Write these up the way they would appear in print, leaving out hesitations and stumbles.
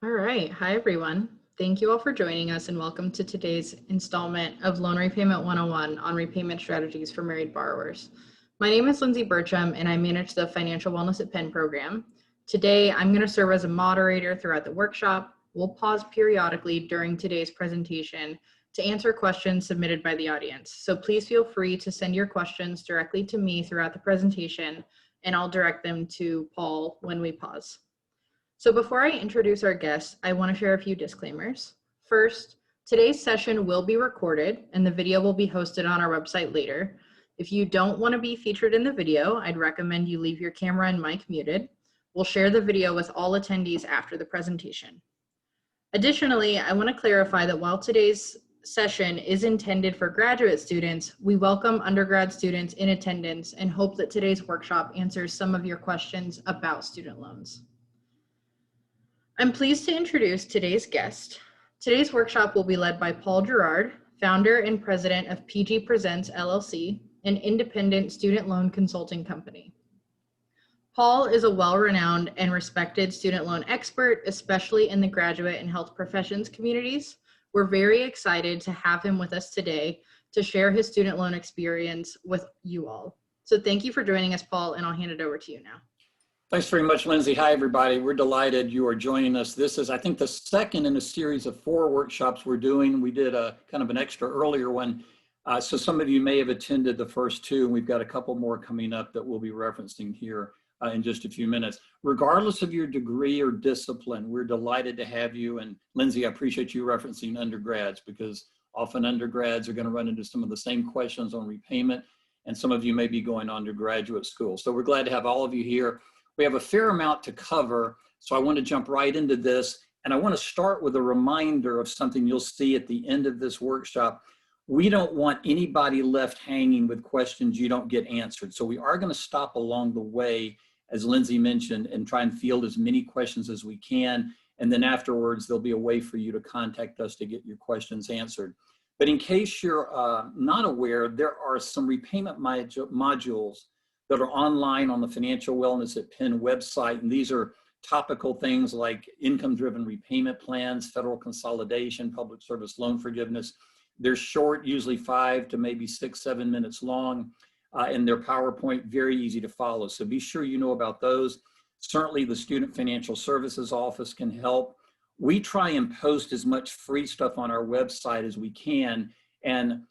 All right. Hi, everyone. Thank you all for joining us and welcome to today's installment of Loan Repayment 101 on repayment strategies for married borrowers. My name is Lindsay Burcham and I manage the Financial Wellness at Penn program. Today, I'm going to serve as a moderator throughout the workshop. We'll pause periodically during today's presentation to answer questions submitted by the audience. So please feel free to send your questions directly to me throughout the presentation and I'll direct them to Paul when we pause. So before I introduce our guests, I want to share a few disclaimers. First, today's session will be recorded and the video will be hosted on our website later. If you don't want to be featured in the video, I'd recommend you leave your camera and mic muted. We'll share the video with all attendees after the presentation. Additionally, I want to clarify that while today's session is intended for graduate students, we welcome undergrad students in attendance and hope that today's workshop answers some of your questions about student loans. I'm pleased to introduce today's guest. Today's workshop will be led by Paul Gerard, founder and president of PG Presents LLC, an independent student loan consulting company. Paul is a well-renowned and respected student loan expert, especially in the graduate and health professions communities. We're very excited to have him with us today to share his student loan experience with you all. So thank you for joining us, Paul, and I'll hand it over to you now. Thanks very much, Lindsay. Hi, everybody. We're delighted you are joining us. This is, I think, the second in a series of 4 workshops we're doing. We did a kind of an extra earlier one. So some of you may have attended the first 2, and we've got a couple more coming up that we'll be referencing here in just a few minutes. Regardless of your degree or discipline, we're delighted to have you. And Lindsay, I appreciate you referencing undergrads because often undergrads are going to run into some of the same questions on repayment, and some of you may be going on to graduate school. So we're glad to have all of you here. We have a fair amount to cover, so I want to jump right into this. And I want to start with a reminder of something you'll see at the end of this workshop. We don't want anybody left hanging with questions you don't get answered. So we are going to stop along the way, as Lindsay mentioned, and try and field as many questions as we can. And then afterwards, there'll be a way for you to contact us to get your questions answered. But in case you're not aware, there are some repayment modules that are online on the Financial Wellness at Penn website. And these are topical things like income-driven repayment plans, federal consolidation, public service loan forgiveness. They're short, usually 5 to maybe 6, 7 minutes long, and they're PowerPoint, very easy to follow. So be sure you know about those. Certainly the Student Financial Services Office can help. We try and post as much free stuff on our website as we can. And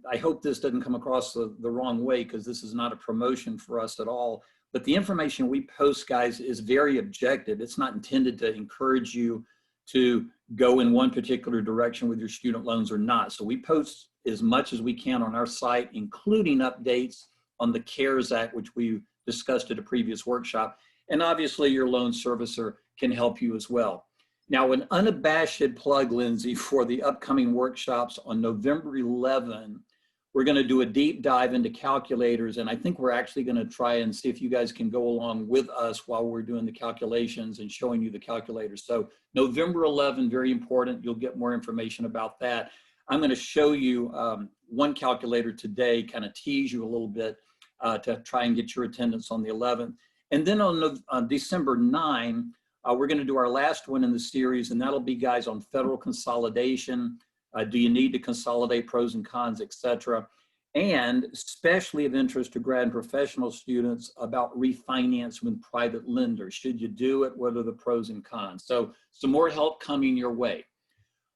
I hope this doesn't come across the wrong way because this is not a promotion for us at all. But the information we post, guys, is very objective. It's not intended to encourage you to go in one particular direction with your student loans or not. So we post as much as we can on our site, including updates on the CARES Act, which we discussed at a previous workshop. And obviously your loan servicer can help you as well. Now, an unabashed plug, Lindsay, for the upcoming workshops on November 11, we're going to do a deep dive into calculators. And I think we're actually going to try and see if you guys can go along with us while we're doing the calculations and showing you the calculators. So November 11, very important. You'll get more information about that. I'm going to show you one calculator today, kind of tease you a little bit to try and get your attendance on the 11th. And then on December 9, we're going to do our last one in the series, and that'll be, guys, on federal consolidation. Do you need to consolidate, pros and cons, etc. And especially of interest to grad and professional students about refinance with private lenders. Should you do it? What are the pros and cons? So some more help coming your way.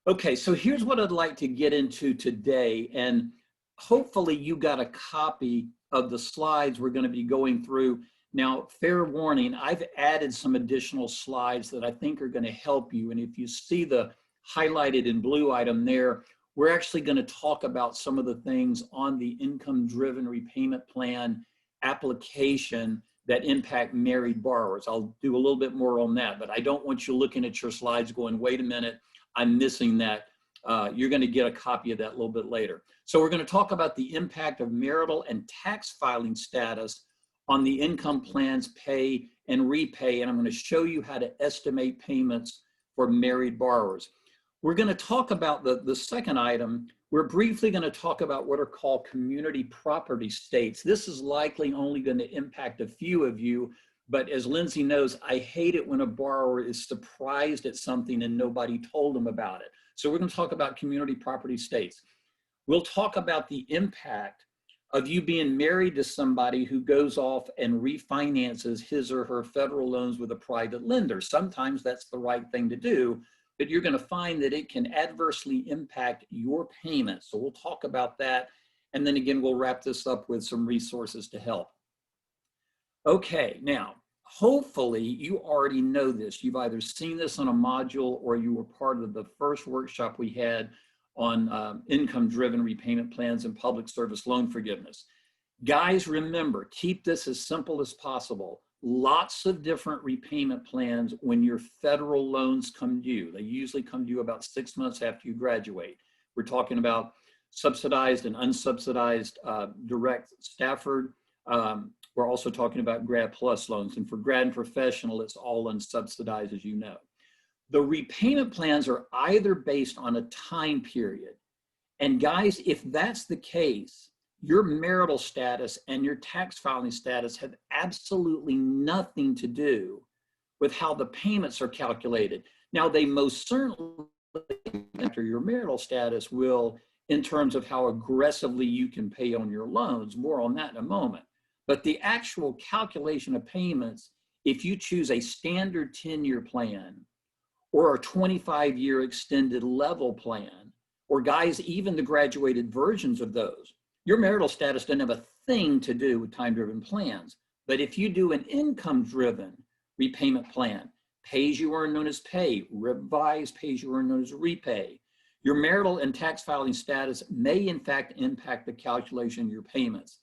Okay, so here's what I'd like to get into today. And hopefully you got a copy of the slides we're going to be going through. Now, fair warning, I've added some additional slides that I think are going to help you. And if you see the highlighted in blue item there, we're actually going to talk about some of the things on the income-driven repayment plan application that impact married borrowers. I'll do a little bit more on that, but I don't want you looking at your slides going, wait a minute, I'm missing that. You're going to get a copy of that a little bit later. So we're going to talk about the impact of marital and tax filing status on the income plans pay and repay, and I'm going to show you how to estimate payments for married borrowers. We're going to talk about the second item. We're briefly going to talk about what are called community property states. This is likely only going to impact a few of you, But as Lindsay knows, I hate it when a borrower is surprised at something and nobody told them about it. So we're going to talk about community property estates. We'll talk about the impact of you being married to somebody who goes off and refinances his or her federal loans with a private lender. Sometimes that's the right thing to do, but you're going to find that it can adversely impact your payments. So we'll talk about that. And then again, we'll wrap this up with some resources to help. Okay, now, hopefully you already know this. You've either seen this on a module or you were part of the first workshop we had on income-driven repayment plans and public service loan forgiveness. Guys, remember, keep this as simple as possible. Lots of different repayment plans when your federal loans come due. They usually come due about 6 months after you graduate. We're talking about subsidized and unsubsidized direct Stafford. We're also talking about Grad Plus loans, and for grad and professional, it's all unsubsidized, as you know. The repayment plans are either based on a time period, and guys, if that's the case, your marital status and your tax filing status have absolutely nothing to do with how the payments are calculated. Now, they most certainly, after your marital status, will in terms of how aggressively you can pay on your loans. More on that in a moment. But the actual calculation of payments, if you choose a standard 10-year plan or a 25-year extended level plan, or guys, even the graduated versions of those, your marital status doesn't have a thing to do with time-driven plans. But if you do an income-driven repayment plan, pay-as-you-earn known as pay, revised pay-as-you-earn known as repay, your marital and tax filing status may in fact impact the calculation of your payments.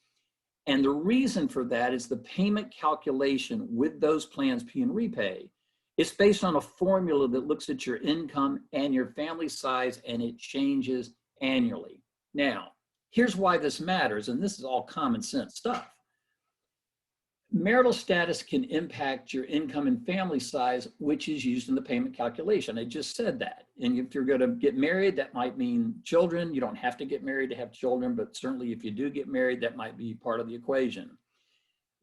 And the reason for that is the payment calculation with those plans, P and repay, it's based on a formula that looks at your income and your family size, and it changes annually. Now, here's why this matters, and this is all common sense stuff. Marital status can impact your income and family size, which is used in the payment calculation. I just said that. And if you're going to get married, that might mean children. You don't have to get married to have children, but certainly if you do get married, that might be part of the equation.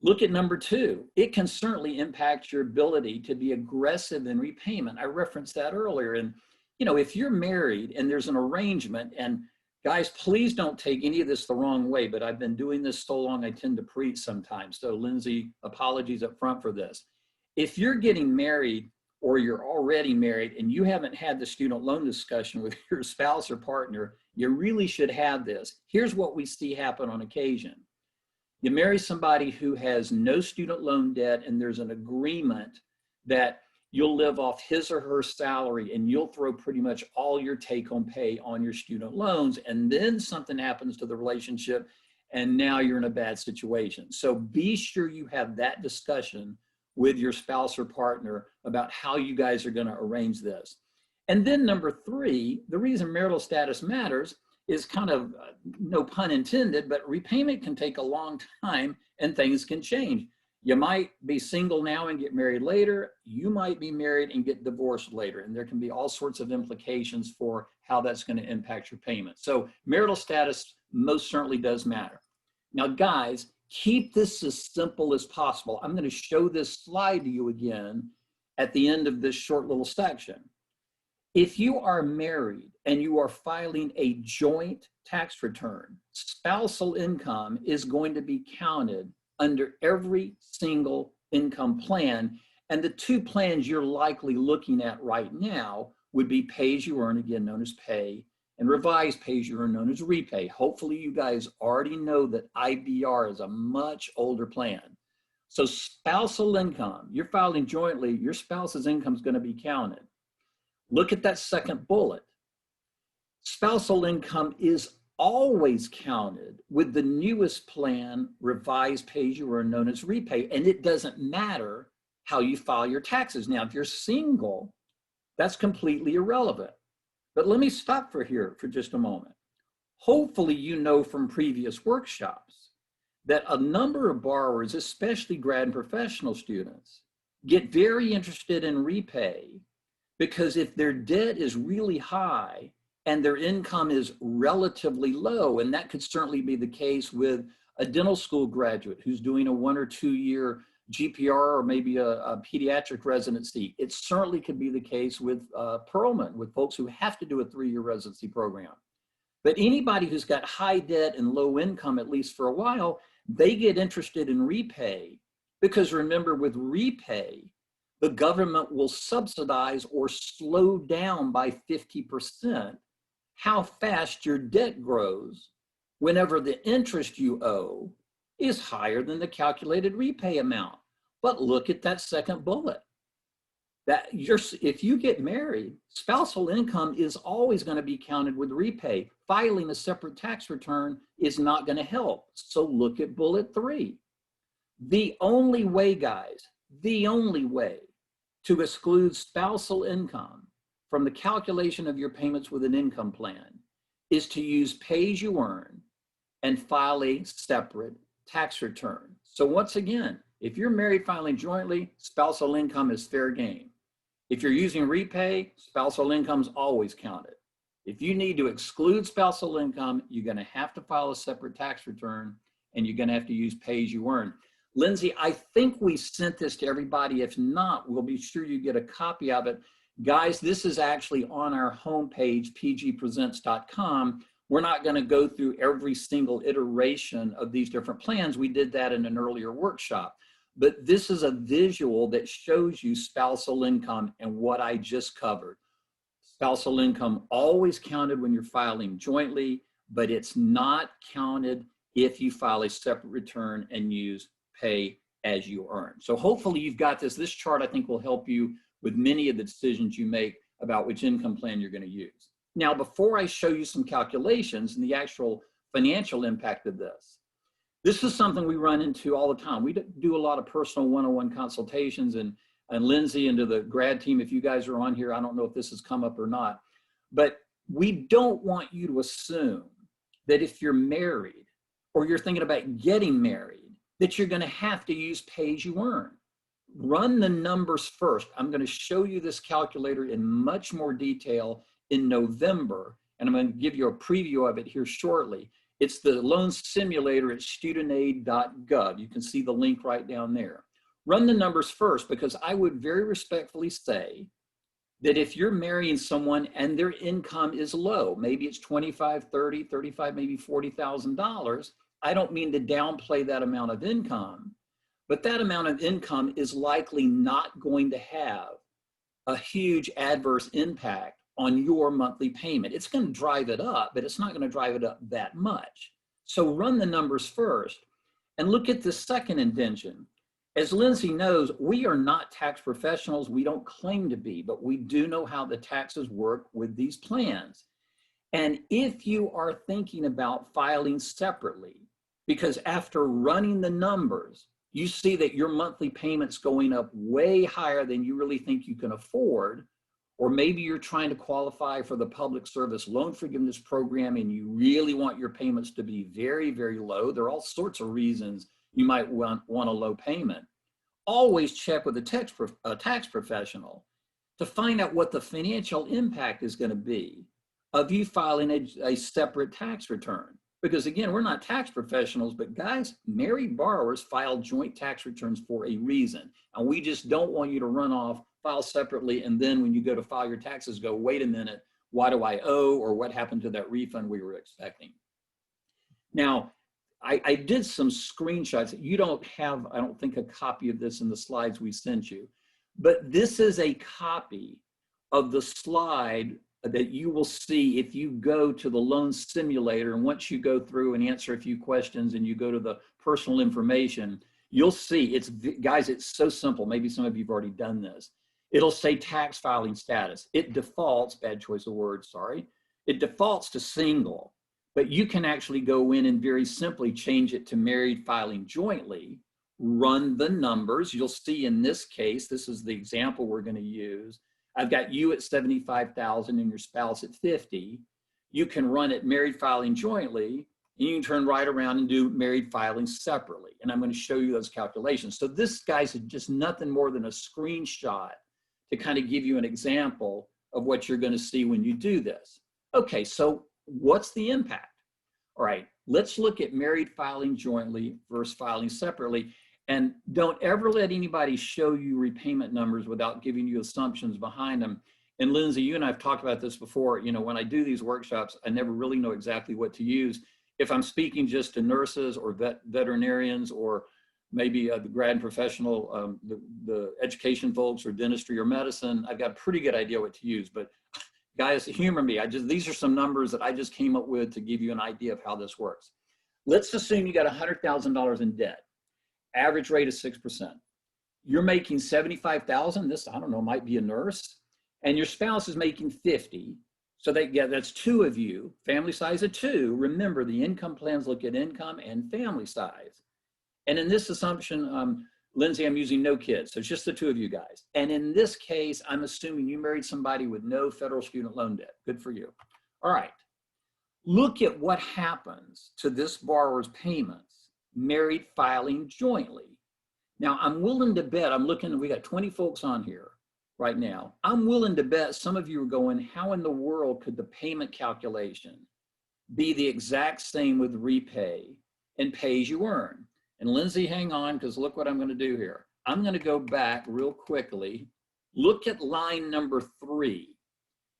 Look at number 2. It can certainly impact your ability to be aggressive in repayment. I referenced that earlier. And, you know, if you're married and there's an arrangement, and guys, please don't take any of this the wrong way, but I've been doing this so long, I tend to preach sometimes. So Lindsay, apologies up front for this. If you're getting married or you're already married and you haven't had the student loan discussion with your spouse or partner, you really should have this. Here's what we see happen on occasion. You marry somebody who has no student loan debt, and there's an agreement that you'll live off his or her salary and you'll throw pretty much all your take-home pay on your student loans, and then something happens to the relationship and now you're in a bad situation. So be sure you have that discussion with your spouse or partner about how you guys are going to arrange this. And then number 3, the reason marital status matters is kind of, no pun intended, but repayment can take a long time and things can change. You might be single now and get married later. You might be married and get divorced later. And there can be all sorts of implications for how that's going to impact your payment. So marital status most certainly does matter. Now, guys, keep this as simple as possible. I'm going to show this slide to you again at the end of this short little section. If you are married and you are filing a joint tax return, spousal income is going to be counted under every single income plan. And the 2 plans you're likely looking at right now would be pay-as-you-earn, again known as pay, and revised pay-as-you-earn known as repay. Hopefully you guys already know that IBR is a much older plan. So spousal income, you're filing jointly, your spouse's income is going to be counted. Look at that second bullet. Spousal income is always counted with the newest plan, revised pay-as-you-earn known as repay, and it doesn't matter how you file your taxes. Now, if you're single, that's completely irrelevant. But let me stop here for just a moment. Hopefully you know from previous workshops that a number of borrowers, especially grad and professional students, get very interested in repay because if their debt is really high and their income is relatively low, and that could certainly be the case with a dental school graduate who's doing a 1 or 2 year GPR or maybe a pediatric residency. It certainly could be the case with Perlman, with folks who have to do a 3-year residency program. But anybody who's got high debt and low income, at least for a while, they get interested in Repay, because remember, with Repay, the government will subsidize or slow down by 50% how fast your debt grows whenever the interest you owe is higher than the calculated repay amount. But look at that second bullet. If you get married, spousal income is always going to be counted with repay. Filing a separate tax return is not going to help. So look at bullet 3. The only way, guys, the only way to exclude spousal income from the calculation of your payments with an income plan is to use pay-as-you-earn and file a separate tax return. So once again, if you're married filing jointly, spousal income is fair game. If you're using Repay, spousal income is always counted. If you need to exclude spousal income, you're going to have to file a separate tax return, and you're going to have to use pay-as-you-earn. Lindsay, I think we sent this to everybody. If not, we'll be sure you get a copy of it. Guys, this is actually on our homepage, pgpresents.com. We're not going to go through every single iteration of these different plans. We did that in an earlier workshop. But this is a visual that shows you spousal income and what I just covered. Spousal income always counted when you're filing jointly, but it's not counted if you file a separate return and use pay as you earn. So hopefully you've got this. This chart, I think, will help you with many of the decisions you make about which income plan you're going to use. Now, before I show you some calculations and the actual financial impact of this, this is something we run into all the time. We do a lot of personal one-on-one consultations, and Lindsay and to the grad team, if you guys are on here, I don't know if this has come up or not, but we don't want you to assume that if you're married or you're thinking about getting married, that you're going to have to use pay-as-you-earn. Run the numbers first. I'm going to show you this calculator in much more detail in November, and I'm going to give you a preview of it here shortly. It's the loan simulator at studentaid.gov. You can see the link right down there. Run the numbers first, because I would very respectfully say that if you're marrying someone and their income is low, maybe it's $25, $30, $35, maybe $40,000, I don't mean to downplay that amount of income, but that amount of income is likely not going to have a huge adverse impact on your monthly payment. It's going to drive it up, but it's not going to drive it up that much. So run the numbers first and look at the second indention. As Lindsay knows, we are not tax professionals. We don't claim to be, but we do know how the taxes work with these plans. And if you are thinking about filing separately, because after running the numbers, you see that your monthly payment's going up way higher than you really think you can afford, or maybe you're trying to qualify for the public service loan forgiveness program and you really want your payments to be very, very low. There are all sorts of reasons you might want a low payment. Always check with a tax professional to find out what the financial impact is going to be of you filing a separate tax return. Because again, we're not tax professionals, but guys, married borrowers file joint tax returns for a reason. And we just don't want you to run off, file separately, and then when you go to file your taxes, go, wait a minute, why do I owe, or what happened to that refund we were expecting? Now, I did some screenshots. You don't have, I don't think, a copy of this in the slides we sent you, but this is a copy of the slide that you will see if you go to the loan simulator. And once you go through and answer a few questions and you go to the personal information, you'll see guys, it's so simple. Maybe some of you have already done this. It'll say tax filing status. It defaults, bad choice of words, sorry. It defaults to single, but you can actually go in and very simply change it to married filing jointly, run the numbers. You'll see in this case, this is the example we're going to use. I've got you at 75,000 and your spouse at 50. You can run it married filing jointly, and you can turn right around and do married filing separately. And I'm going to show you those calculations. So this, guys, is just nothing more than a screenshot to kind of give you an example of what you're going to see when you do this. Okay, so what's the impact? All right, let's look at married filing jointly versus filing separately. And don't ever let anybody show you repayment numbers without giving you assumptions behind them. And Lindsay, you and I have talked about this before. You know, when I do these workshops, I never really know exactly what to use. If I'm speaking just to nurses or veterinarians or maybe the grad and professional, the education folks or dentistry or medicine, I've got a pretty good idea what to use. But guys, humor me. These are some numbers that I just came up with to give you an idea of how this works. Let's assume you got $100,000 in debt. Average rate is 6%. You're making 75,000. This, I don't know, might be a nurse, and your spouse is making 50. So that's two of you, family size of two. Remember, the income plans look at income and family size. And in this assumption, Lindsay, I'm using no kids. So it's just the two of you guys. And in this case, I'm assuming you married somebody with no federal student loan debt. Good for you. All right. Look at what happens to this borrower's payments, married filing jointly. Now, I'm willing to bet, we got 20 folks on here right now. I'm willing to bet some of you are going, how in the world could the payment calculation be the exact same with repay and pay as you earn? And Lindsay, hang on, because look what I'm going to do here. I'm going to go back real quickly. Look at line number 3.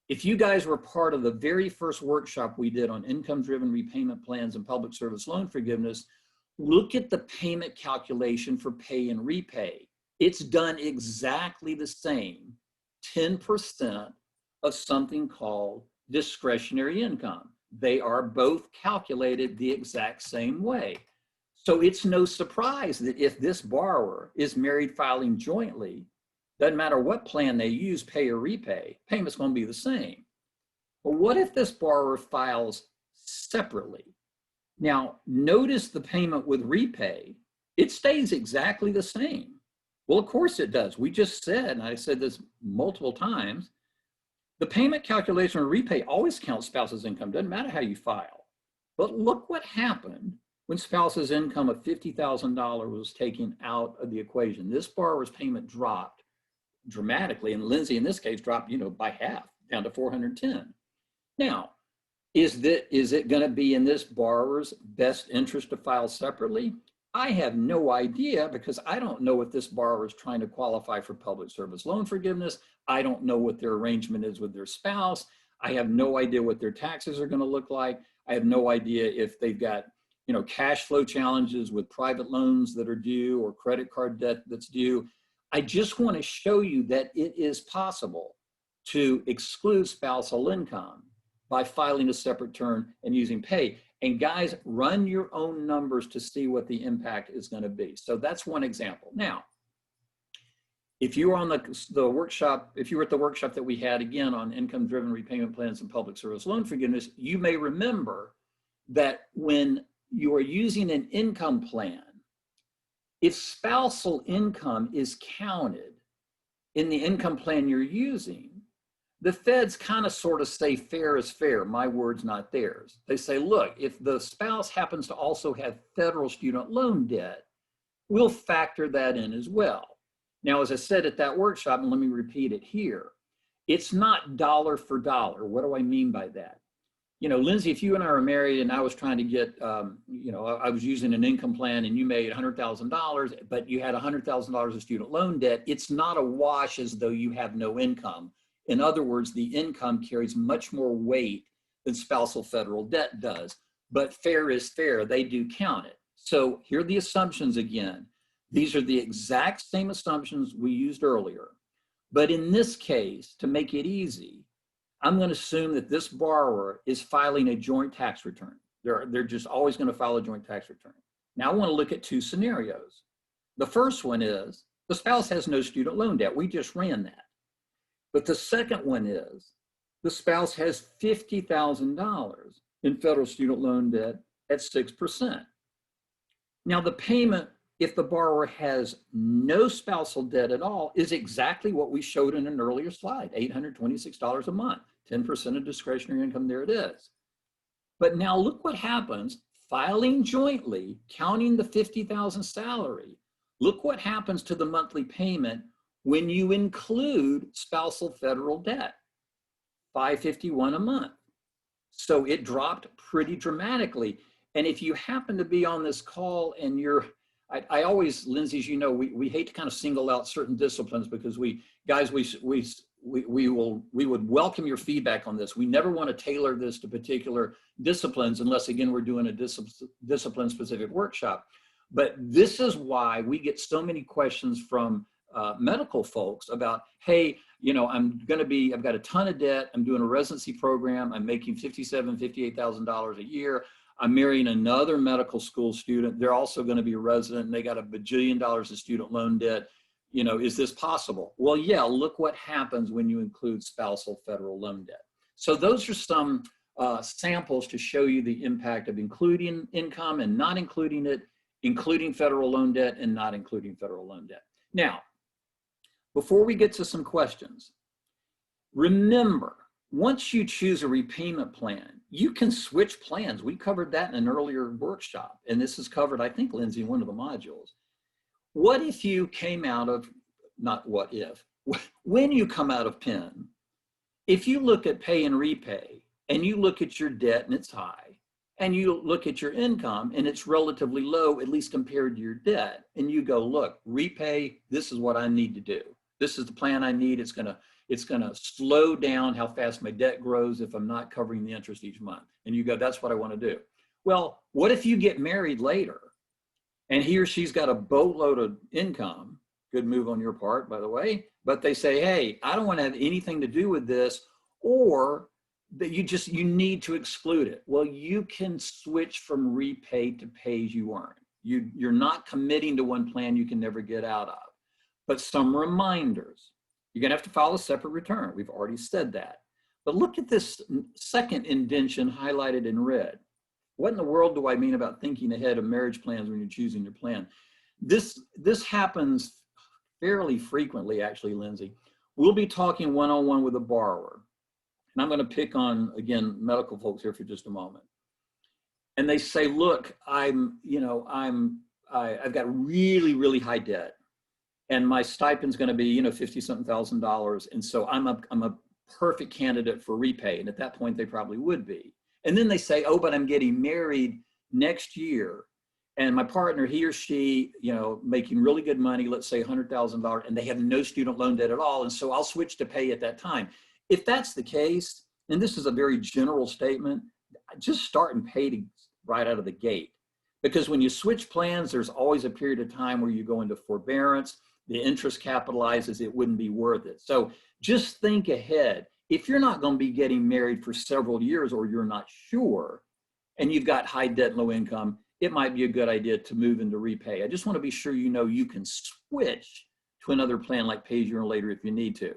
If you guys were part of the very first workshop we did on income-driven repayment plans and public service loan forgiveness, look at the payment calculation for pay and repay. It's done exactly the same, 10% of something called discretionary income. They are both calculated the exact same way. So it's no surprise that if this borrower is married filing jointly, doesn't matter what plan they use, pay or repay, payment's going to be the same. But what if this borrower files separately? Now, notice the payment with repay, it stays exactly the same. Well, of course it does. We just said, and I said this multiple times, the payment calculation of repay always counts spouse's income, doesn't matter how you file. But look what happened when spouse's income of $50,000 was taken out of the equation. This borrower's payment dropped dramatically, and Lindsay in this case dropped, by half, down to $410. Now, is it going to be in this borrower's best interest to file separately? I have no idea, because I don't know if this borrower is trying to qualify for public service loan forgiveness. I don't know what their arrangement is with their spouse. I have no idea what their taxes are going to look like. I have no idea if they've got cash flow challenges with private loans that are due or credit card debt that's due. I just want to show you that it is possible to exclude spousal income by filing a separate return and using pay. And guys, run your own numbers to see what the impact is going to be. So that's one example. Now, if you were on the workshop, if you were at the workshop that we had again on income-driven repayment plans and public service loan forgiveness, you may remember that when you are using an income plan, if spousal income is counted in the income plan you're using, the feds kind of sort of say fair is fair, my words, not theirs. They say, look, if the spouse happens to also have federal student loan debt, we'll factor that in as well. Now, as I said at that workshop, and let me repeat it here, it's not dollar for dollar. What do I mean by that? Lindsay, if you and I were married and I was trying to get, I was using an income plan and you made $100,000, but you had $100,000 of student loan debt, it's not a wash as though you have no income. In other words, the income carries much more weight than spousal federal debt does, but fair is fair. They do count it. So here are the assumptions again. These are the exact same assumptions we used earlier. But in this case, to make it easy, I'm going to assume that this borrower is filing a joint tax return. They're just always going to file a joint tax return. Now I want to look at two scenarios. The first one is the spouse has no student loan debt. We just ran that. But the second one is the spouse has $50,000 in federal student loan debt at 6%. Now the payment, if the borrower has no spousal debt at all, is exactly what we showed in an earlier slide, $826 a month, 10% of discretionary income, there it is. But now look what happens, filing jointly, counting the $50,000 salary, look what happens to the monthly payment when you include spousal federal debt, $551 a month. So it dropped pretty dramatically. And if you happen to be on this call and I always, Lindsay, as you know, we hate to kind of single out certain disciplines because we would welcome your feedback on this. We never want to tailor this to particular disciplines unless, again, we're doing a discipline specific workshop. But this is why we get so many questions from medical folks about, hey, you know, I've got a ton of debt. I'm doing a residency program. I'm making $57,000, $58,000 a year. I'm marrying another medical school student. They're also going to be a resident and they got $1 bajillion of student loan debt. You know, is this possible? Well, yeah, look what happens when you include spousal federal loan debt. So those are some samples to show you the impact of including income and not including it, including federal loan debt and not including federal loan debt. Now, before we get to some questions, remember, once you choose a repayment plan, you can switch plans. We covered that in an earlier workshop, and this is covered, I think, Lindsay, in one of the modules. What if you came out of, not what if, when you come out of Penn, if you look at pay and repay, and you look at your debt and it's high, and you look at your income and it's relatively low, at least compared to your debt, and you go, look, repay, this is what I need to do. This is the plan I need. It's gonna slow down how fast my debt grows if I'm not covering the interest each month. And you go, that's what I want to do. Well, what if you get married later and he or she's got a boatload of income? Good move on your part, by the way. But they say, hey, I don't want to have anything to do with this, or that you need to exclude it. Well, you can switch from repay to pay as you earn. You're not committing to one plan you can never get out of. But some reminders. You're gonna have to file a separate return. We've already said that. But look at this second indention highlighted in red. What in the world do I mean about thinking ahead of marriage plans when you're choosing your plan? This happens fairly frequently, actually, Lindsay. We'll be talking one-on-one with a borrower. And I'm gonna pick on, again, medical folks here for just a moment. And they say, look, I've got really, really high debt. And my stipend's going to be, $50-something thousand. And so I'm a perfect candidate for repay. And at that point, they probably would be. And then they say, oh, but I'm getting married next year. And my partner, he or she, making really good money, let's say $100,000, and they have no student loan debt at all. And so I'll switch to pay at that time. If that's the case, and this is a very general statement, just start and pay right out of the gate. Because when you switch plans, there's always a period of time where you go into forbearance. The interest capitalizes, it wouldn't be worth it. So just think ahead. If you're not going to be getting married for several years, or you're not sure, and you've got high debt, low income, it might be a good idea to move into repay. I just want to be sure you can switch to another plan like pay as you earn later if you need to.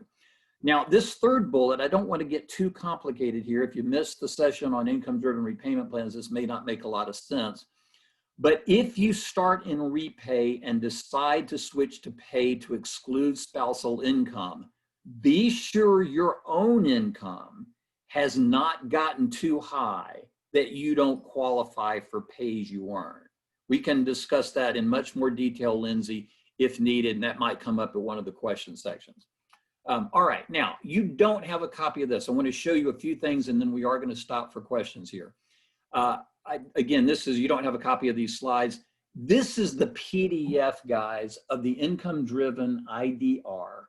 Now, this third bullet, I don't want to get too complicated here. If you missed the session on income-driven repayment plans, this may not make a lot of sense. But if you start in repay and decide to switch to pay to exclude spousal income, be sure your own income has not gotten too high that you don't qualify for pay as you earn. We can discuss that in much more detail, Lindsay, if needed, and that might come up in one of the question sections. All right, now, you don't have a copy of this. I want to show you a few things, and then we are going to stop for questions here. Again, you don't have a copy of these slides. This is the PDF, guys, of the income-driven IDR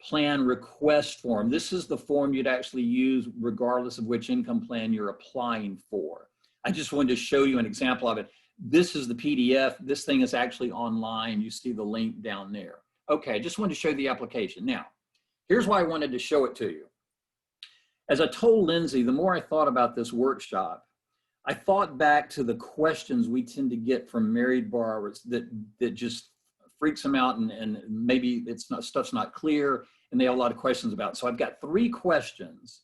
plan request form. This is the form you'd actually use regardless of which income plan you're applying for. I just wanted to show you an example of it. This is the PDF. This thing is actually online. You see the link down there. Okay, I just wanted to show you the application. Now, here's why I wanted to show it to you. As I told Lindsay, the more I thought about this workshop, I thought back to the questions we tend to get from married borrowers that just freaks them out, and maybe stuff's not clear and they have a lot of questions about it. So I've got 3 questions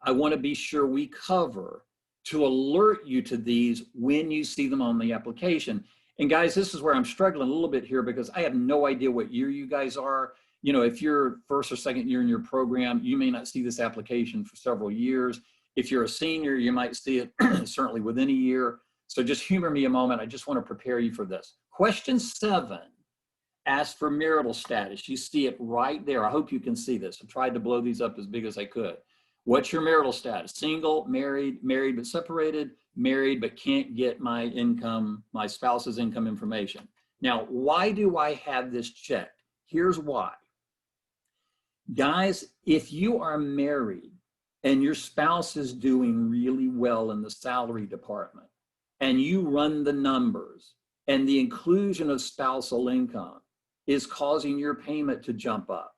I want to be sure we cover to alert you to these when you see them on the application. And guys, this is where I'm struggling a little bit here because I have no idea what year you guys are. If you're first or second year in your program, you may not see this application for several years. If you're a senior, you might see it certainly within a year. So just humor me a moment. I just want to prepare you for this. Question 7 asks for marital status. You see it right there. I hope you can see this. I tried to blow these up as big as I could. What's your marital status? Single, married, married but separated, married but can't get my spouse's income information. Now, why do I have this checked? Here's why. Guys, if you are married and your spouse is doing really well in the salary department and you run the numbers and the inclusion of spousal income is causing your payment to jump up,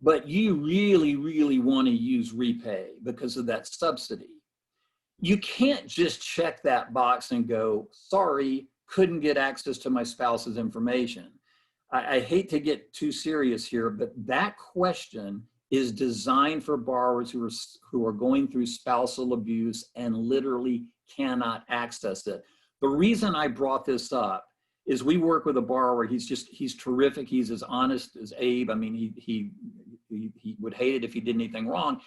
but you really, really want to use Repay because of that subsidy, you can't just check that box and go, sorry, couldn't get access to my spouse's information. I hate to get too serious here, but that question is designed for borrowers who are going through spousal abuse and literally cannot access it. The reason I brought this up is we work with a borrower. He's terrific. He's as honest as Abe. I mean, he would hate it if he did anything wrong.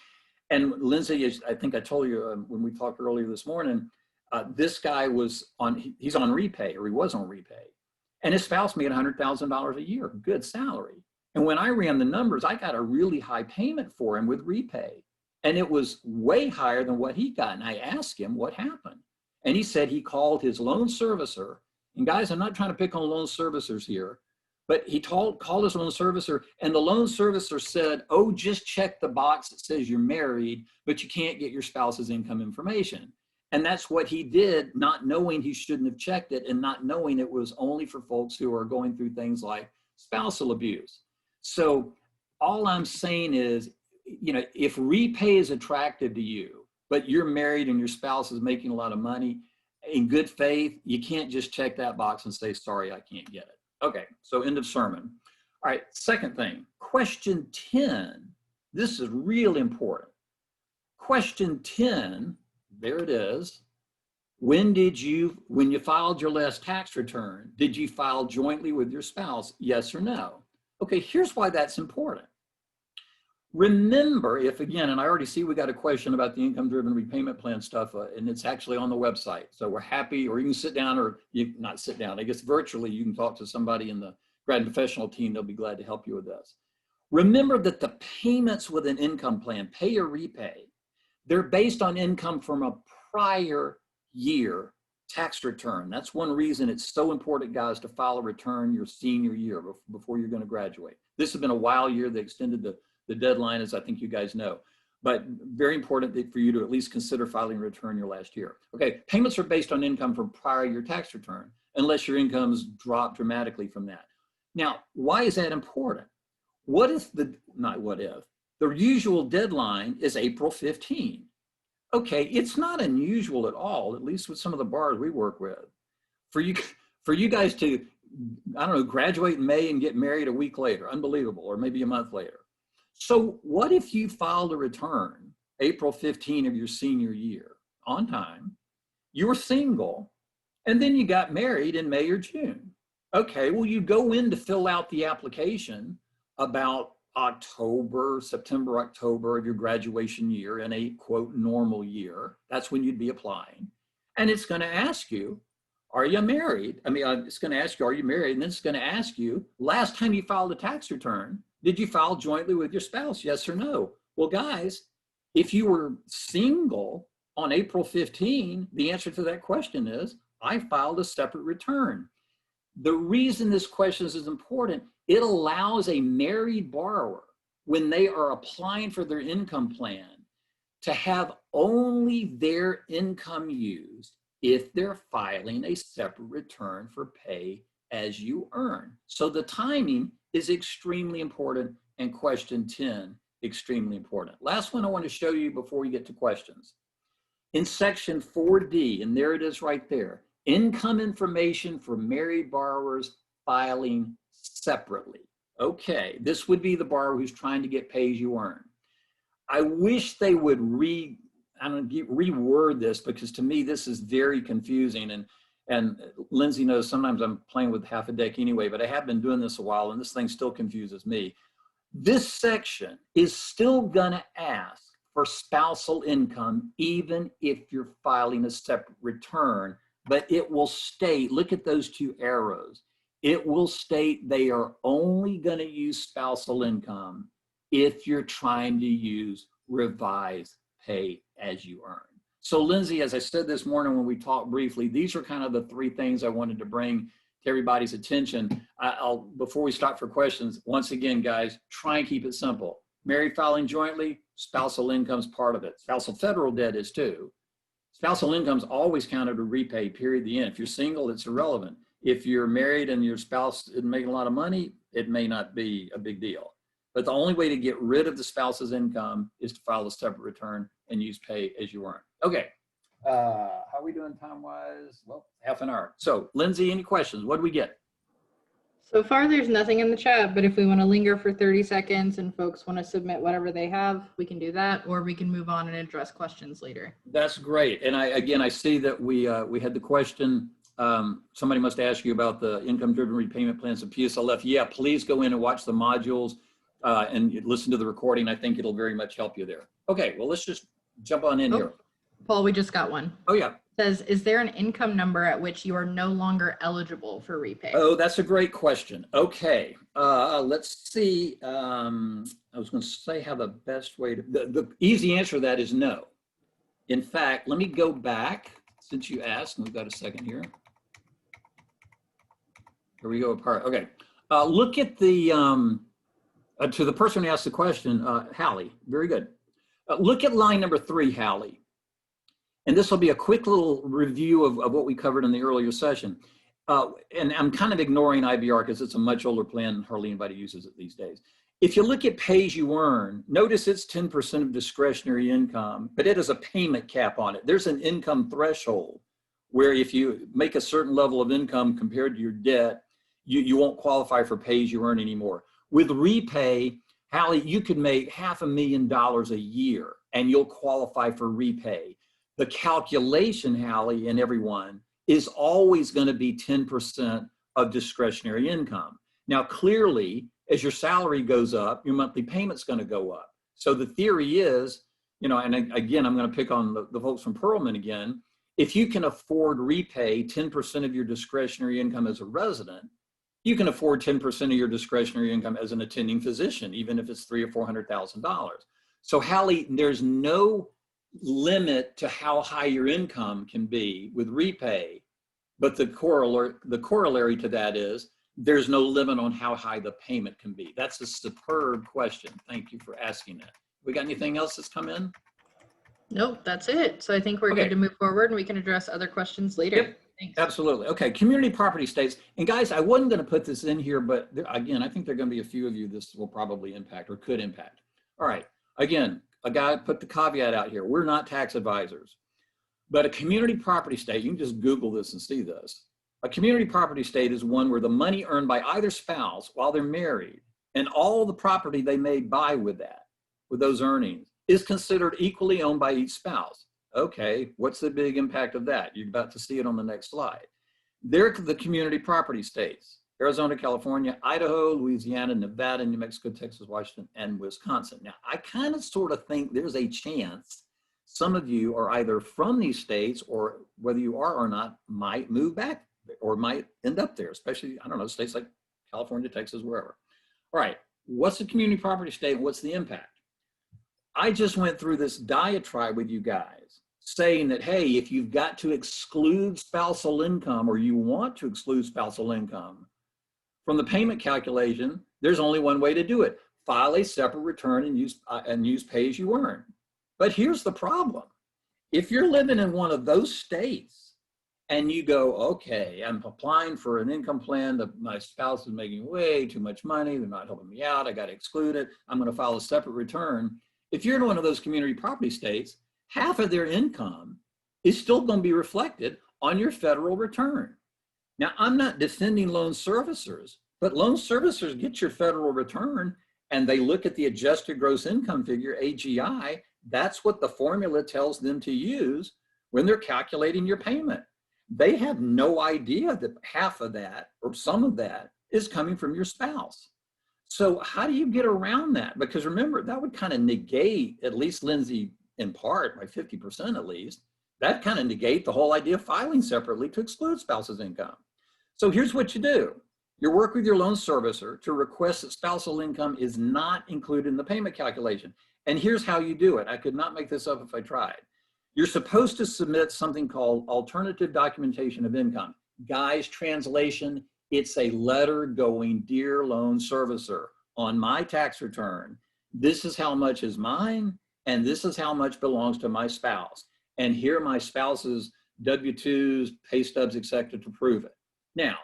And Lindsay, I think I told you when we talked earlier this morning, this guy he's on Repay, or he was on Repay. And his spouse made $100,000 a year, good salary. And when I ran the numbers, I got a really high payment for him with Repay. And it was way higher than what he got. And I asked him what happened. And he said he called his loan servicer. And guys, I'm not trying to pick on loan servicers here, but he called his loan servicer, and the loan servicer said, oh, just check the box that says you're married, but you can't get your spouse's income information. And that's what he did, not knowing he shouldn't have checked it and not knowing it was only for folks who are going through things like spousal abuse. So all I'm saying is, if Repay is attractive to you, but you're married and your spouse is making a lot of money, in good faith, you can't just check that box and say, sorry, I can't get it. Okay, so end of sermon. All right, second thing, question 10. This is really important. Question 10, there it is. When you filed your last tax return, did you file jointly with your spouse? Yes or no? Okay, here's why that's important. Remember, if again, and I already see we got a question about the income-driven repayment plan stuff, and it's actually on the website. So we're happy, or you can sit down, or you not sit down. I guess virtually you can talk to somebody in the grad and professional team. They'll be glad to help you with this. Remember that the payments with an income plan, pay or repay, they're based on income from a prior year tax return. That's one reason it's so important, guys, to file a return your senior year before you're going to graduate. This has been a wild year. They extended the deadline, as I think you guys know, but very important for you to at least consider filing a return your last year. Okay, payments are based on income from prior year tax return, unless your income's dropped dramatically from that. Now, why is that important? The usual deadline is April 15. Okay, it's not unusual at all, at least with some of the borrowers we work with, for you guys to, I don't know, graduate in May and get married a week later, unbelievable, or maybe a month later. So what if you filed a return April 15 of your senior year on time, you were single, and then you got married in May or June? Okay, well, you go in to fill out the application about September, October of your graduation year in a quote normal year. That's when you'd be applying. And it's going to ask you, are you married? It's going to ask you, are you married? And then it's going to ask you, last time you filed a tax return, did you file jointly with your spouse? Yes or no? Well, guys, if you were single on April 15, the answer to that question is, I filed a separate return. The reason this question is important, it allows a married borrower, when they are applying for their income plan, to have only their income used if they're filing a separate return for pay as you earn. So the timing is extremely important, and question 10, extremely important. Last one I want to show you before we get to questions. In section 4D, and there it is right there, income information for married borrowers filing separately. Okay, this would be the borrower who's trying to get pay as you earn. I wish they would reword this, because to me this is very confusing, and Lindsay knows sometimes I'm playing with half a deck anyway, but I have been doing this a while and this thing still confuses me. This section is still gonna ask for spousal income even if you're filing a separate return, but it will state, look at those two arrows, it will state they are only gonna use spousal income if you're trying to use revised pay as you earn. So Lindsay, as I said this morning when we talked briefly, these are kind of the three things I wanted to bring to everybody's attention. Before we stop for questions, once again, guys, try and keep it simple. Married filing jointly, spousal income's part of it. Spousal federal debt is too. Spousal income's always counted to repay, period, the end. If you're single, it's irrelevant. If you're married and your spouse isn't making a lot of money, it may not be a big deal. But the only way to get rid of the spouse's income is to file a separate return and use pay as you earn. Okay, how are we doing time-wise? Well, half an hour. So, Lindsay, any questions? What do we get? So far, there's nothing in the chat, but if we want to linger for 30 seconds and folks want to submit whatever they have, we can do that, or we can move on and address questions later. That's great. And I see that we had the question, somebody must ask you about the income-driven repayment plans of PSLF. Yeah, please go in and watch the modules and listen to the recording. I think it'll very much help you there. Okay, well, let's just jump on in here. Paul, we just got one. Oh, yeah. It says, is there an income number at which you are no longer eligible for repay? Oh, that's a great question. Okay, let's see. I was going to say how the best way to, the easy answer to that is no. In fact, let me go back since you asked, and we've got a second here. Here we go apart. Okay, look at the, to the person who asked the question, Hallie, very good. Look at line number 3, Hallie. And this will be a quick little review of what we covered in the earlier session. And I'm kind of ignoring IBR because it's a much older plan and hardly anybody uses it these days. If you look at pay as you earn, notice it's 10% of discretionary income, but it has a payment cap on it. There's an income threshold where if you make a certain level of income compared to your debt, you won't qualify for pay as you earn anymore. With repay, Hallie, you could make $500,000 a year and you'll qualify for repay. The calculation, Hallie, and everyone, is always going to be 10% of discretionary income. Now, clearly, as your salary goes up, your monthly payment's going to go up. So the theory is, you know, and again, I'm going to pick on the folks from Perlman again. If you can afford repay 10% of your discretionary income as a resident, you can afford 10% of your discretionary income as an attending physician, even if it's $300,000 or $400,000. So, Hallie, there's no limit to how high your income can be with repay, but the corollary to that is there's no limit on how high the payment can be. That's a superb question. Thank you for asking that. We got anything else that's come in? Nope, that's it. So I think we're good to move forward and we can address other questions later. Yep. Thanks. Absolutely. Okay, community property states. And guys, I wasn't going to put this in here, but again, I think there are going to be a few of you this will probably impact or could impact. All right, again, a guy put the caveat out here. We're not tax advisors, but a community property state, you can just Google this and see this. A community property state is one where the money earned by either spouse while they're married and all the property they may buy with those earnings is considered equally owned by each spouse. Okay, what's the big impact of that? You're about to see it on the next slide. They're the community property states: Arizona, California, Idaho, Louisiana, Nevada, New Mexico, Texas, Washington, and Wisconsin. Now, I kind of sort of think there's a chance some of you are either from these states, or whether you are or not, might move back or might end up there, especially, I don't know, states like California, Texas, wherever. All right, what's the community property state? What's the impact? I just went through this diatribe with you guys saying that, hey, if you've got to exclude spousal income or you want to exclude spousal income from the payment calculation, there's only one way to do it. File a separate return and use pay as you earn. But here's the problem. If you're living in one of those states and you go, okay, I'm applying for an income plan that my spouse is making way too much money, they're not helping me out, I got to exclude it, I'm going to file a separate return. If you're in one of those community property states, half of their income is still going to be reflected on your federal return. Now, I'm not defending loan servicers, but loan servicers get your federal return and they look at the adjusted gross income figure, AGI. That's what the formula tells them to use when they're calculating your payment. They have no idea that half of that or some of that is coming from your spouse. So how do you get around that? Because remember, that would kind of negate, at least Lindsay, in part, by 50% at least, that kind of negate the whole idea of filing separately to exclude spouse's income. So here's what you do. You work with your loan servicer to request that spousal income is not included in the payment calculation. And here's how you do it. I could not make this up if I tried. You're supposed to submit something called alternative documentation of income. Guys, translation, It's a letter going, dear loan servicer, on my tax return, this is how much is mine, and this is how much belongs to my spouse. And here are my spouse's W-2s, pay stubs, etc. to prove it. Now,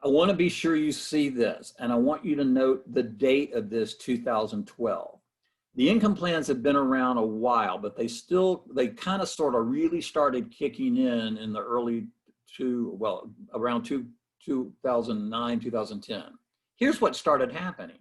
I want to be sure you see this, and I want you to note the date of this, 2012. The income plans have been around a while, but they kind of sort of really started kicking in the early around 2009, 2010. Here's what started happening.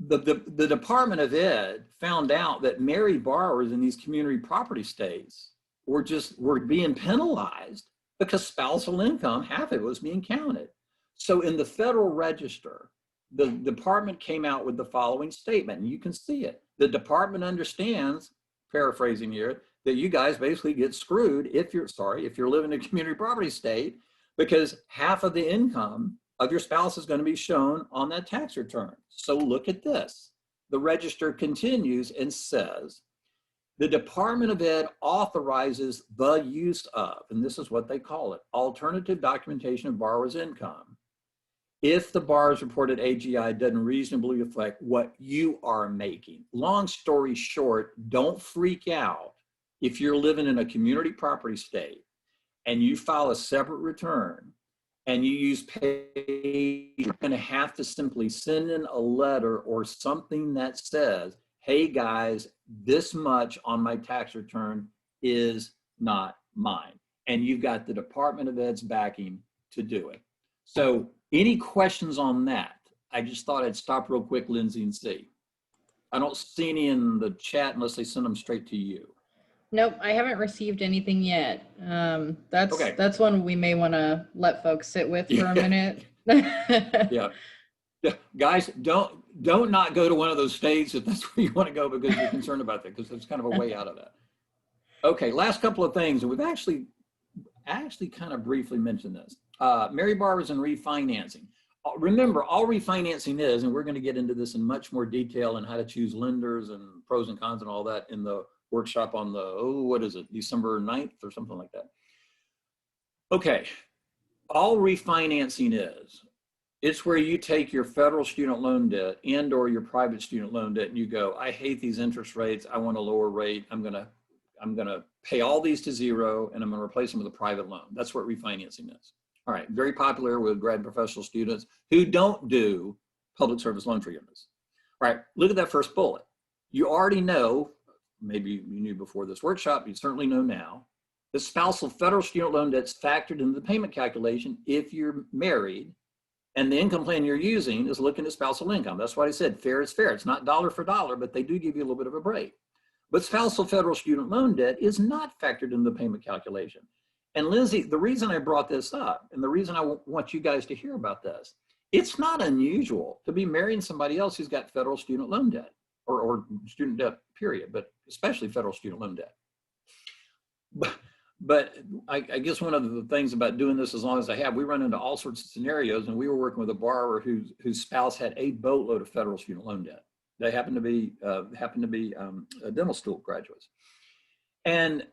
The Department of Ed found out that married borrowers in these community property states were being penalized because spousal income, half of it was being counted. So in the Federal Register, the department came out with the following statement, and you can see it. The department understands, paraphrasing here, that you guys basically get screwed if you're living in a community property state, because half of the income of your spouse is going to be shown on that tax return. So look at this. The register continues and says, the Department of Ed authorizes the use of, and this is what they call it, alternative documentation of borrower's income, if the borrower's reported AGI doesn't reasonably reflect what you are making. Long story short, don't freak out if you're living in a community property state and you file a separate return and you use pay, you're going to have to simply send in a letter or something that says, hey guys, this much on my tax return is not mine. And you've got the Department of Ed's backing to do it. So any questions on that? I just thought I'd stop real quick, Lindsay, and see. I don't see any in the chat unless they send them straight to you. Nope, I haven't received anything yet. That's one we may want to let folks sit with for a minute. Yeah. Guys, don't not go to one of those states if that's where you want to go because you're concerned about that, because there's kind of a way out of that. Okay, last couple of things, and we've actually kind of briefly mentioned this. Married borrowers and refinancing. Remember, all refinancing is, and we're going to get into this in much more detail and how to choose lenders and pros and cons and all that in the workshop on the, December 9th or something like that. Okay, all refinancing is, it's where you take your federal student loan debt and or your private student loan debt and you go, I hate these interest rates, I want a lower rate, I'm gonna pay all these to zero and I'm gonna replace them with a private loan. That's what refinancing is. All right, very popular with grad professional students who don't do public service loan forgiveness. All right, look at that first bullet. You already know, maybe you knew before this workshop, you certainly know now, the spousal federal student loan debt's factored into the payment calculation if you're married and the income plan you're using is looking at spousal income. That's why I said fair is fair. It's not dollar for dollar, but they do give you a little bit of a break. But spousal federal student loan debt is not factored in the payment calculation. And Lindsay, the reason I brought this up and the reason I want you guys to hear about this, it's not unusual to be marrying somebody else who's got federal student loan debt or student debt period, but especially federal student loan debt. But I guess one of the things about doing this as long as I have, we run into all sorts of scenarios, and we were working with a borrower whose spouse had a boatload of federal student loan debt. They happened to be dental school graduates. And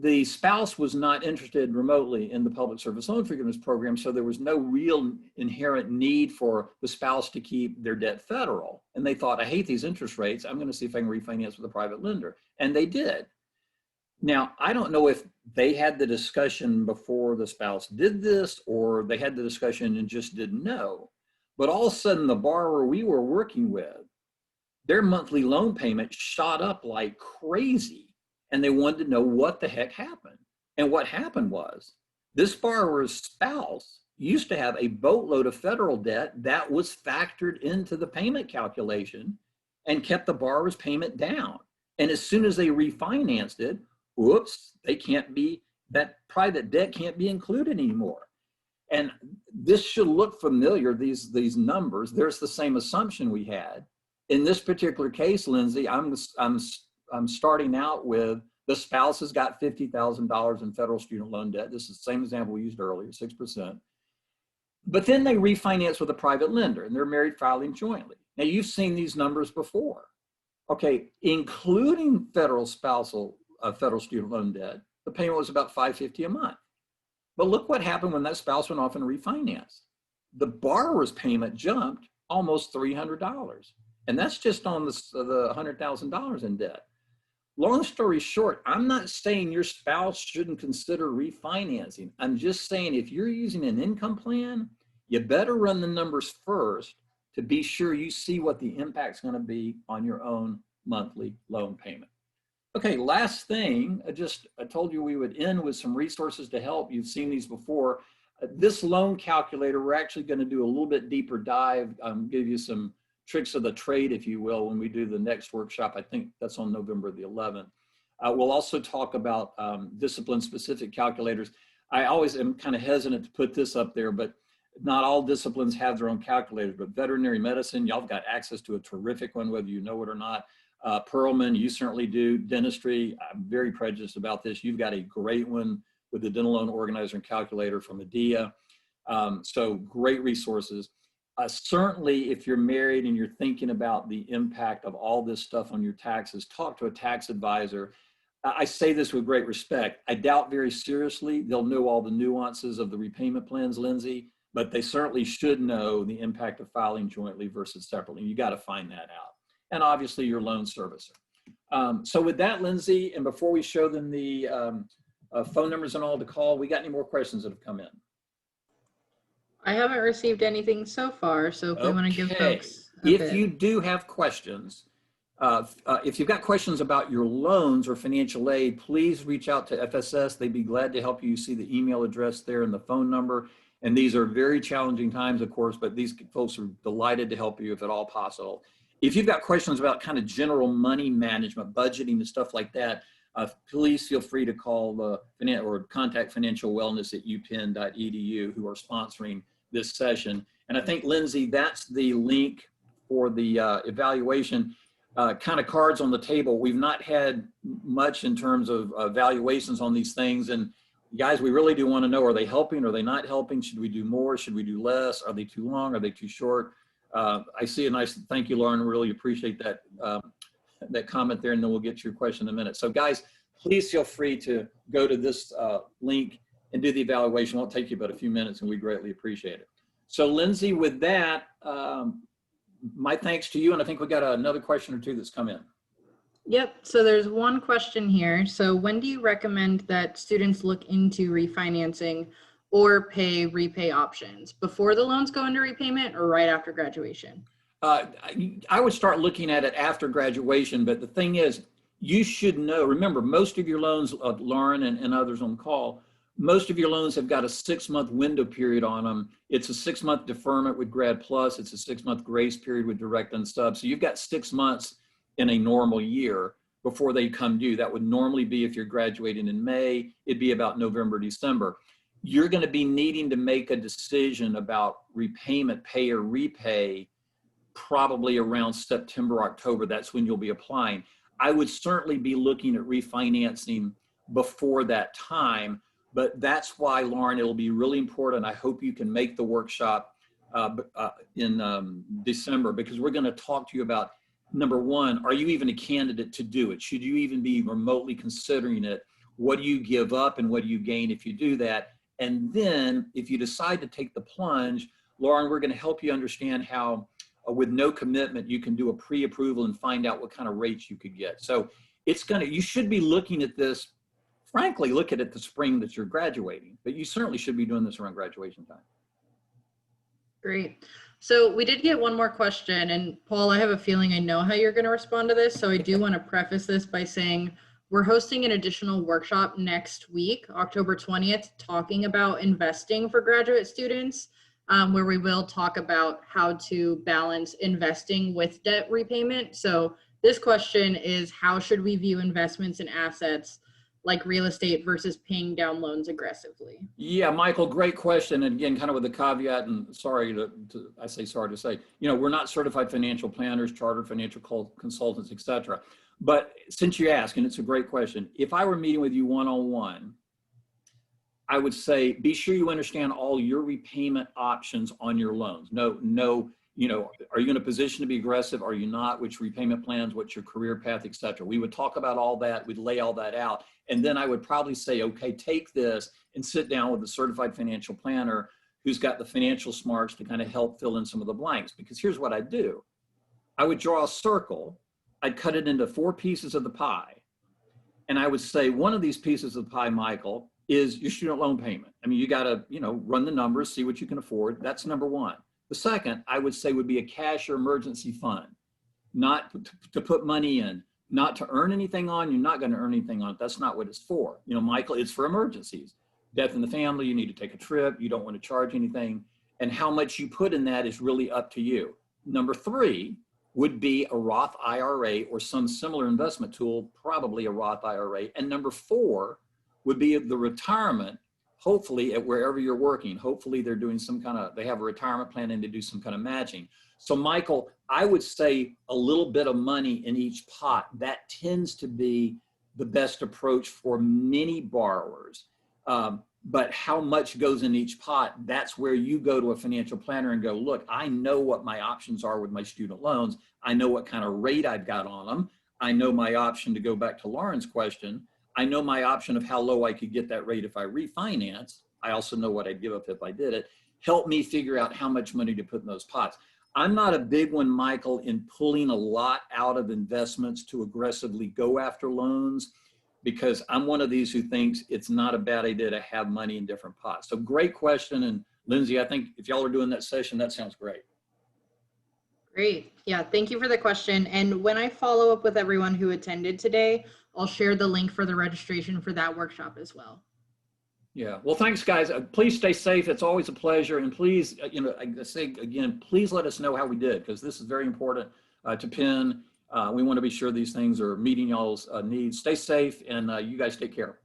the spouse was not interested remotely in the public service loan forgiveness program, so there was no real inherent need for the spouse to keep their debt federal. And they thought, I hate these interest rates, I'm gonna see if I can refinance with a private lender. And they did. Now, I don't know if they had the discussion before the spouse did this, or they had the discussion and just didn't know. But all of a sudden, the borrower we were working with, their monthly loan payment shot up like crazy, and they wanted to know what the heck happened. And what happened was, this borrower's spouse used to have a boatload of federal debt that was factored into the payment calculation and kept the borrower's payment down. And as soon as they refinanced it, whoops, that private debt can't be included anymore. And this should look familiar, these numbers. There's the same assumption we had. In this particular case, Lindsay, I'm starting out with the spouse has got $50,000 in federal student loan debt. This is the same example we used earlier, 6%. But then they refinance with a private lender and they're married filing jointly. Now you've seen these numbers before. Okay, including federal student loan debt, the payment was about $550 a month. But look what happened when that spouse went off and refinanced. The borrower's payment jumped almost $300. And that's just on the $100,000 in debt. Long story short, I'm not saying your spouse shouldn't consider refinancing. I'm just saying if you're using an income plan, you better run the numbers first to be sure you see what the impact's going to be on your own monthly loan payment. Okay, last thing, I told you we would end with some resources to help. You've seen these before. This loan calculator, we're actually going to do a little bit deeper dive, give you some tricks of the trade, if you will, when we do the next workshop. I think that's on November the 11th. We'll also talk about discipline-specific calculators. I always am kind of hesitant to put this up there, but not all disciplines have their own calculators, but veterinary medicine, y'all have got access to a terrific one, whether you know it or not. Perlman, you certainly do. Dentistry, I'm very prejudiced about this. You've got a great one with the dental loan organizer and calculator from ADIA. So great resources. Certainly, if you're married and you're thinking about the impact of all this stuff on your taxes, talk to a tax advisor. I say this with great respect. I doubt very seriously they'll know all the nuances of the repayment plans, Lindsay, but they certainly should know the impact of filing jointly versus separately. You got to find that out. And obviously your loan servicer. So with that, Lindsay, and before we show them the phone numbers and all to call, we got any more questions that have come in? I haven't received anything so far, so if we want to give folks a if bit. you do have questions, if you've got questions about your loans or financial aid, please reach out to FSS. They'd be glad to help you. You see the email address there and the phone number. And these are very challenging times, of course, but these folks are delighted to help you if at all possible. If you've got questions about kind of general money management, budgeting and stuff like that, please feel free to call or contact Financial Wellness at upenn.edu, who are sponsoring this session. And I think, Lindsay, that's the link for the evaluation. Kind of cards on the table. We've not had much in terms of evaluations on these things. And guys, we really do want to know, are they helping? Are they not helping? Should we do more? Should we do less? Are they too long? Are they too short? I see a nice, thank you, Lauren. Really appreciate that, that comment there, and then we'll get to your question in a minute. So guys, please feel free to go to this link and do the evaluation. It won't take you but a few minutes, and we greatly appreciate it. So Lindsay, with that, my thanks to you, and I think we got another question or two that's come in. Yep, so there's one question here. So when do you recommend that students look into refinancing or repay options? Before the loans go into repayment or right after graduation? I would start looking at it after graduation, but the thing is, you should know, remember, most of your loans, Lauren and others on call, most of your loans have got a 6-month window period on them. It's a 6-month deferment with Grad Plus. It's a 6-month grace period with Direct and Sub. So you've got 6 months in a normal year before they come due. That would normally be, if you're graduating in May, it'd be about November, December. You're going to be needing to make a decision about repayment, pay or repay, probably around September, October. That's when you'll be applying. I would certainly be looking at refinancing before that time, but that's why, Lauren, it'll be really important. I hope you can make the workshop in December, because we're going to talk to you about, number one, are you even a candidate to do it? Should you even be remotely considering it? What do you give up and what do you gain if you do that? And then if you decide to take the plunge, Lauren, we're going to help you understand how, with no commitment, you can do a pre-approval and find out what kind of rates you could get. So it's going to, you should be looking at this, frankly, look at it the spring that you're graduating, but you certainly should be doing this around graduation time. Great. So we did get one more question, and Paul, I have a feeling I know how you're going to respond to this. So I do want to preface this by saying we're hosting an additional workshop next week, October 20th, talking about investing for graduate students, where we will talk about how to balance investing with debt repayment. So this question is, how should we view investments in assets like real estate versus paying down loans aggressively? Yeah, Michael, great question. And again, kind of with the caveat, and sorry to say, you know, we're not certified financial planners, chartered financial consultants, et cetera. But since you ask, and it's a great question, if I were meeting with you one-on-one, I would say, be sure you understand all your repayment options on your loans. No, You know, are you in a position to be aggressive? Are you not? Which repayment plans? What's your career path, et cetera? We would talk about all that. We'd lay all that out. And then I would probably say, okay, take this and sit down with a certified financial planner who's got the financial smarts to kind of help fill in some of the blanks. Because here's what I do. I would draw a circle. I'd cut it into 4 pieces of the pie. And I would say, one of these pieces of the pie, Michael, is your student loan payment. I mean, you got to, you know, run the numbers, see what you can afford. That's number one. The second, I would say, would be a cash or emergency fund, not to put money in, not to earn anything on. You're not going to earn anything on it. That's not what it's for. You know, Michael, it's for emergencies. Death in the family, you need to take a trip, you don't want to charge anything. And how much you put in that is really up to you. Number 3 would be a Roth IRA or some similar investment tool, probably a Roth IRA. And number 4 would be the retirement, hopefully at wherever you're working. Hopefully they're doing some kind of, they have a retirement plan and they do some kind of matching. So Michael, I would say a little bit of money in each pot. That tends to be the best approach for many borrowers. But how much goes in each pot, that's where you go to a financial planner and go, look, I know what my options are with my student loans. I know what kind of rate I've got on them. I know my option, to go back to Lauren's question. I know my option of how low I could get that rate if I refinance. I also know what I'd give up if I did it. Help me figure out how much money to put in those pots. I'm not a big one, Michael, in pulling a lot out of investments to aggressively go after loans, because I'm one of these who thinks it's not a bad idea to have money in different pots. So great question. And Lindsay, I think if y'all are doing that session, that sounds great. Great. Yeah, thank you for the question. And when I follow up with everyone who attended today, I'll share the link for the registration for that workshop as well. Yeah. Well, thanks, guys. Please stay safe. It's always a pleasure. And please, you know, I say again, please let us know how we did, because this is very important to Penn. We want to be sure these things are meeting y'all's needs. Stay safe, and you guys take care.